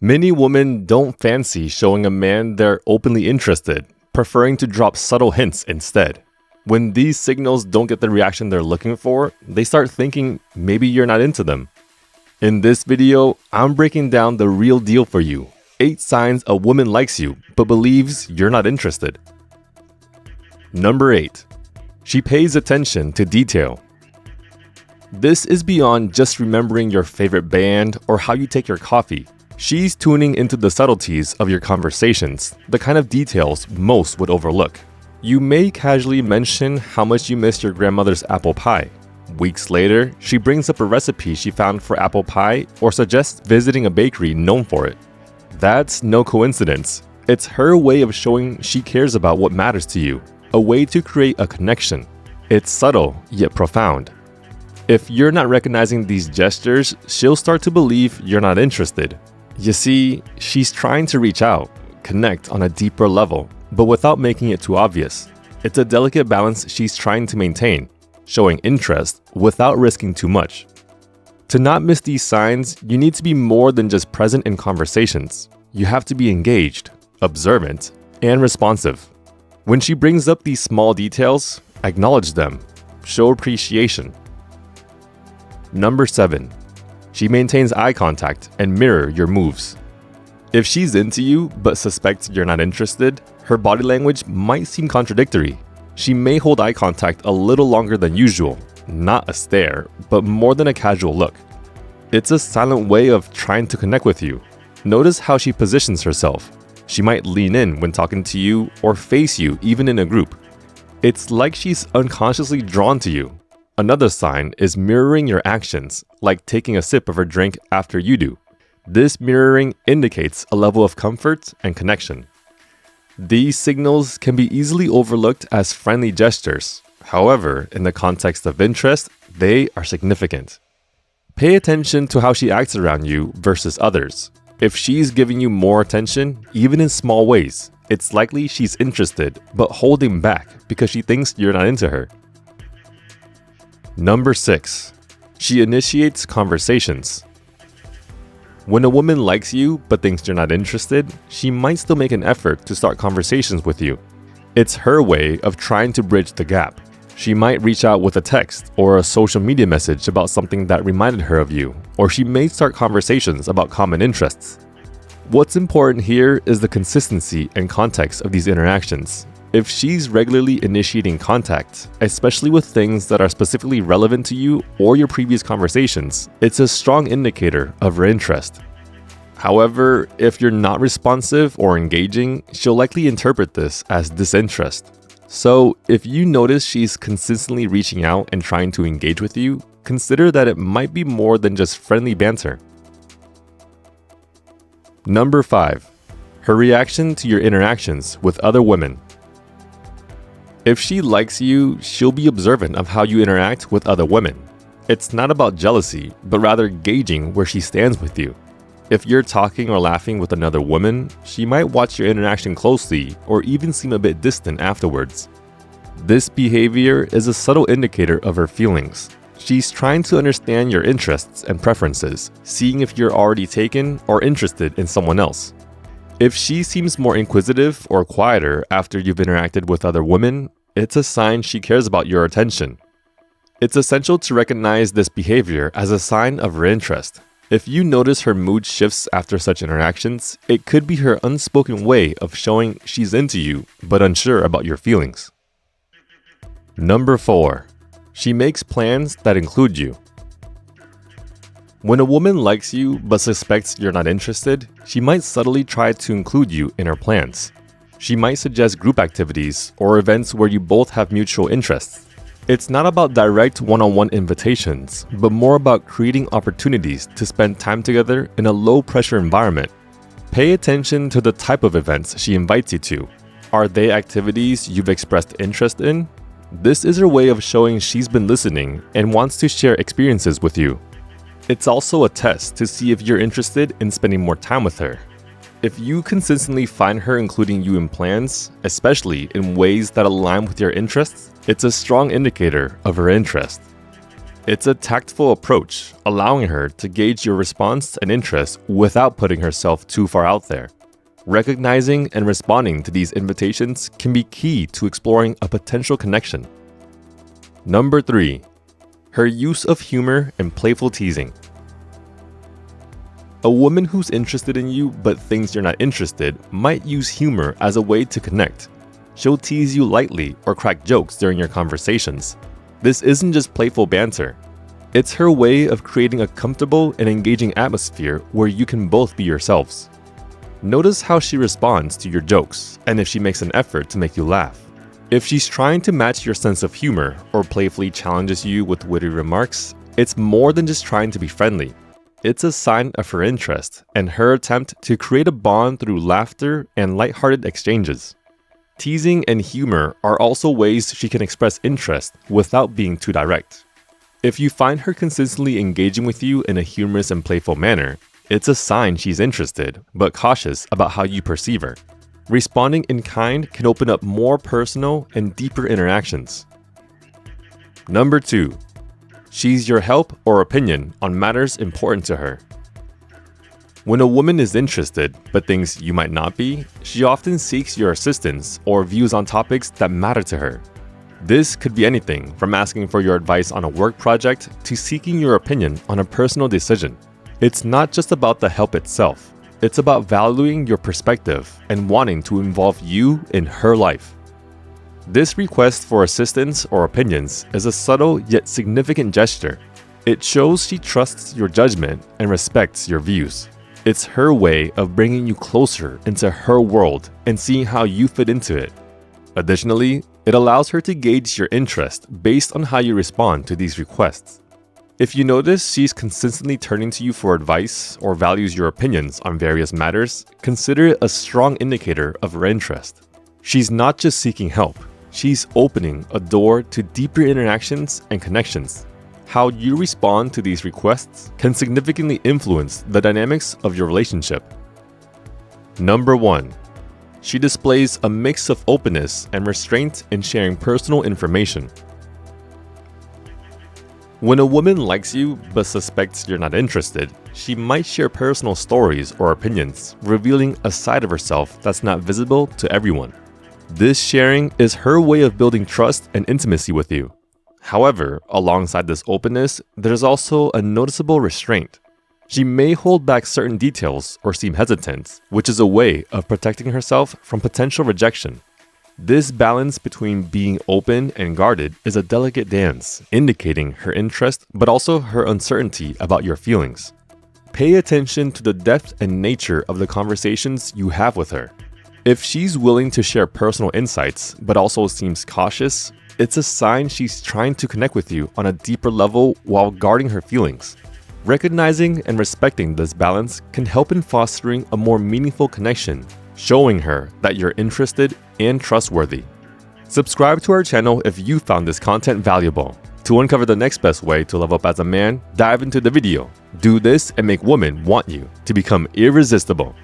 Many women don't fancy showing a man they're openly interested, preferring to drop subtle hints instead. When these signals don't get the reaction they're looking for, they start thinking maybe you're not into them. In this video, I'm breaking down the real deal for you. 8 signs a woman likes you but believes you're not interested. Number 8. She pays attention to detail. This is beyond just remembering your favorite band or how you take your coffee. She's tuning into the subtleties of your conversations, the kind of details most would overlook. You may casually mention how much you miss your grandmother's apple pie. Weeks later, she brings up a recipe she found for apple pie or suggests visiting a bakery known for it. That's no coincidence. It's her way of showing she cares about what matters to you, a way to create a connection. It's subtle, yet profound. If you're not recognizing these gestures, she'll start to believe you're not interested. You see, she's trying to reach out, connect on a deeper level, but without making it too obvious. It's a delicate balance she's trying to maintain, showing interest without risking too much. To not miss these signs, you need to be more than just present in conversations. You have to be engaged, observant, and responsive. When she brings up these small details, acknowledge them, show appreciation. Number 7. She maintains eye contact and mirror your moves. If she's into you but suspects you're not interested, her body language might seem contradictory. She may hold eye contact a little longer than usual, not a stare, but more than a casual look. It's a silent way of trying to connect with you. Notice how she positions herself. She might lean in when talking to you or face you even in a group. It's like she's unconsciously drawn to you. Another sign is mirroring your actions, like taking a sip of her drink after you do. This mirroring indicates a level of comfort and connection. These signals can be easily overlooked as friendly gestures. However, in the context of interest, they are significant. Pay attention to how she acts around you versus others. If she's giving you more attention, even in small ways, it's likely she's interested but holding back because she thinks you're not into her. Number 6. She initiates conversations. When a woman likes you but thinks you're not interested, she might still make an effort to start conversations with you. It's her way of trying to bridge the gap. She might reach out with a text or a social media message about something that reminded her of you, or she may start conversations about common interests. What's important here is the consistency and context of these interactions. If she's regularly initiating contact, especially with things that are specifically relevant to you or your previous conversations, it's a strong indicator of her interest. However, if you're not responsive or engaging, she'll likely interpret this as disinterest. So, if you notice she's consistently reaching out and trying to engage with you, consider that it might be more than just friendly banter. Number 5. Her reaction to your interactions with other women. If she likes you, she'll be observant of how you interact with other women. It's not about jealousy, but rather gauging where she stands with you. If you're talking or laughing with another woman, she might watch your interaction closely or even seem a bit distant afterwards. This behavior is a subtle indicator of her feelings. She's trying to understand your interests and preferences, seeing if you're already taken or interested in someone else. If she seems more inquisitive or quieter after you've interacted with other women, it's a sign she cares about your attention. It's essential to recognize this behavior as a sign of her interest. If you notice her mood shifts after such interactions, it could be her unspoken way of showing she's into you but unsure about your feelings. Number 4. She makes plans that include you. When a woman likes you but suspects you're not interested, she might subtly try to include you in her plans. She might suggest group activities or events where you both have mutual interests. It's not about direct one-on-one invitations, but more about creating opportunities to spend time together in a low-pressure environment. Pay attention to the type of events she invites you to. Are they activities you've expressed interest in? This is her way of showing she's been listening and wants to share experiences with you. It's also a test to see if you're interested in spending more time with her. If you consistently find her including you in plans, especially in ways that align with your interests, it's a strong indicator of her interest. It's a tactful approach, allowing her to gauge your response and interest without putting herself too far out there. Recognizing and responding to these invitations can be key to exploring a potential connection. Number 3. Her use of humor and playful teasing. A woman who's interested in you but thinks you're not interested might use humor as a way to connect. She'll tease you lightly or crack jokes during your conversations. This isn't just playful banter. It's her way of creating a comfortable and engaging atmosphere where you can both be yourselves. Notice how she responds to your jokes and if she makes an effort to make you laugh. If she's trying to match your sense of humor or playfully challenges you with witty remarks, it's more than just trying to be friendly. It's a sign of her interest and her attempt to create a bond through laughter and lighthearted exchanges. Teasing and humor are also ways she can express interest without being too direct. If you find her consistently engaging with you in a humorous and playful manner, it's a sign she's interested, but cautious about how you perceive her. Responding in kind can open up more personal and deeper interactions. Number 2. She's your help or opinion on matters important to her. When a woman is interested, but thinks you might not be, she often seeks your assistance or views on topics that matter to her. This could be anything from asking for your advice on a work project to seeking your opinion on a personal decision. It's not just about the help itself. It's about valuing your perspective and wanting to involve you in her life. This request for assistance or opinions is a subtle yet significant gesture. It shows she trusts your judgment and respects your views. It's her way of bringing you closer into her world and seeing how you fit into it. Additionally, it allows her to gauge your interest based on how you respond to these requests. If you notice she's consistently turning to you for advice or values your opinions on various matters, consider it a strong indicator of her interest. She's not just seeking help, she's opening a door to deeper interactions and connections. How you respond to these requests can significantly influence the dynamics of your relationship. Number 1. She displays a mix of openness and restraint in sharing personal information. When a woman likes you but suspects you're not interested, she might share personal stories or opinions, revealing a side of herself that's not visible to everyone. This sharing is her way of building trust and intimacy with you. However, alongside this openness, there's also a noticeable restraint. She may hold back certain details or seem hesitant, which is a way of protecting herself from potential rejection. This balance between being open and guarded is a delicate dance, indicating her interest but also her uncertainty about your feelings. Pay attention to the depth and nature of the conversations you have with her. If she's willing to share personal insights but also seems cautious, it's a sign she's trying to connect with you on a deeper level while guarding her feelings. Recognizing and respecting this balance can help in fostering a more meaningful connection, showing her that you're interested and trustworthy. Subscribe to our channel if you found this content valuable. To uncover the next best way to level up as a man, dive into the video. Do this and make women want you to become irresistible.